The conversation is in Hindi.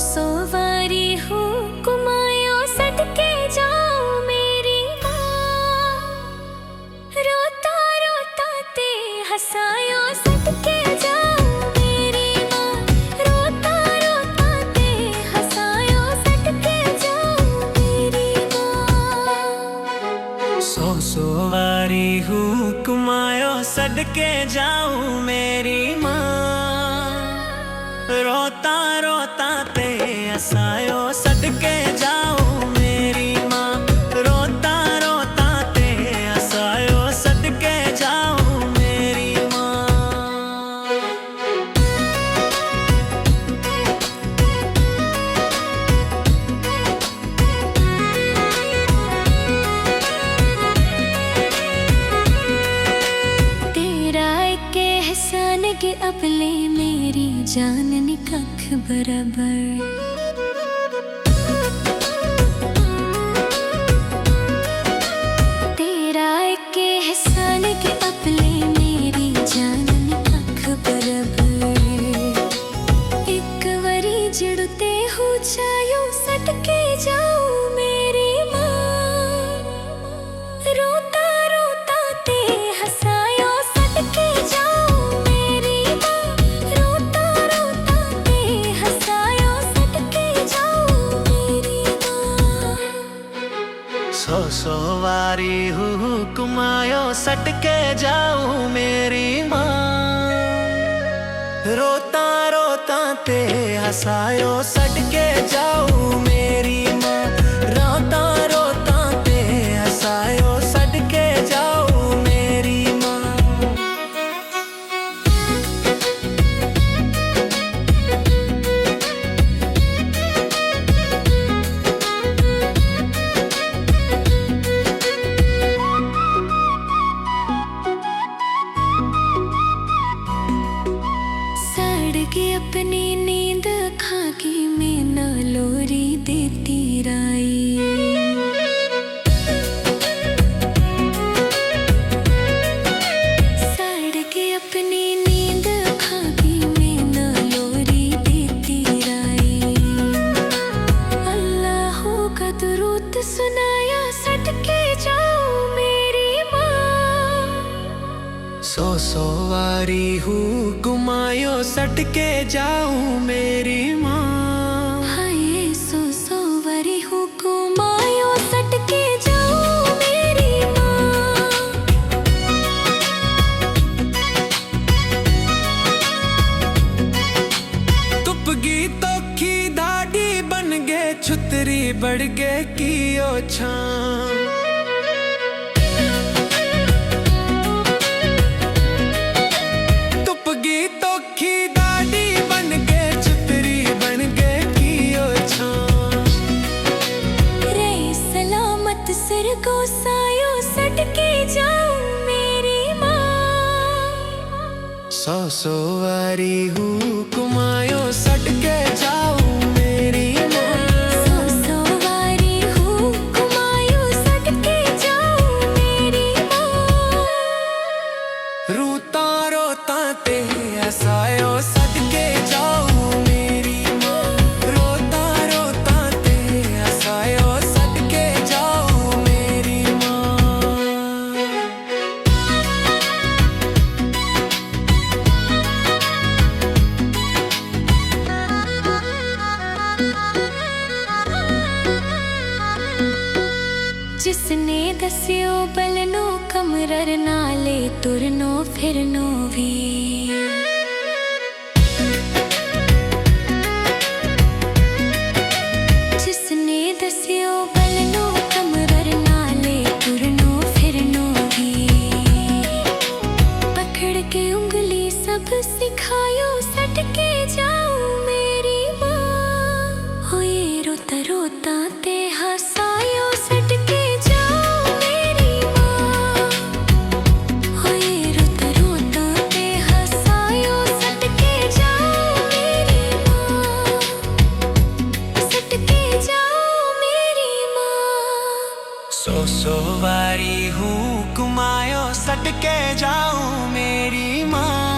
सौ वारी हूँ कुमायो सदके जाऊं मेरी माँ, रोता रोता ते हंसायो सदके जाऊं मेरी माँ, रोता रोता ते हंसायो सदके जाऊं मेरी माँ। सौ वारी हूँ कुमायो सदके जाऊं मेरी माँ, रोता रोता ते हंसायो सदके जाऊं मेरी माँ, रोता रोता ते हंसायो सदके जाऊं मेरी माँ। तेरा एक एहसान के अपले मेरी जान निकख बराबर, तेरा एक एहसान के अपले मेरी जान निकख बराबर। एक वरी जुड़ते हो जायो सटके जाऊं मेरी माँ, रोता रोता ते हंसायो सटके जाऊं मेरी माँ, रोता रोता ते हंसायो सटके जाऊं मेरी माँ। सौ वारी हूँ कुमायो सटके जाऊं मेरी माँ, रोता रोता ते हंसायो सटके जाऊं मेरी माँ, रोता रोता ते हंसायो सटके जाऊं मेरी माँ। के अपनी नींद खाकी में न लोरी देती राई, सड़ के अपनी नींद खाकी में न लोरी देती राई। अल्लाह का दुरूद सुनाया सटके जाऊं मेरी माँ, सौ वारी हूँ कुमायो सटके जाऊं मेरी माँ। हाय सौ वारी हूँ कुमायो सटके जाऊं मेरी माँ। तुपगी तोखी दाढ़ी बन गे छुतरी बढ़ गे कियो छां, सिर को सायो सटके जाऊं मेरी माँ। सौ वारी हूँ कुमायो सटके जाऊं मेरी माँ, सौ वारी हूँ कुमायो सटके जाऊं मेरी माँ, रोता रोता ते हंसायो सटके जाऊं मेरी माँ, रोता रोता ते हंसायो सटके जाऊं मेरी माँ। जिसने दस्यो बलनो कमरर नाले तुरनो फिरनो भी, जिसने दस्यो बलनो कमरर नाले तुरनो फिरनो भी, पकड़ के उंगली सब सिखायो सटके जाऊं मेरी माँ। हो ये रोता रोता ते हंसायो सटके जाऊं मेरी माँ, हो ये रोता रोता ते हंसायो सटके जाऊं मेरी माँ। सो वारी हूँ कुमायो सटके जाऊं मेरी माँ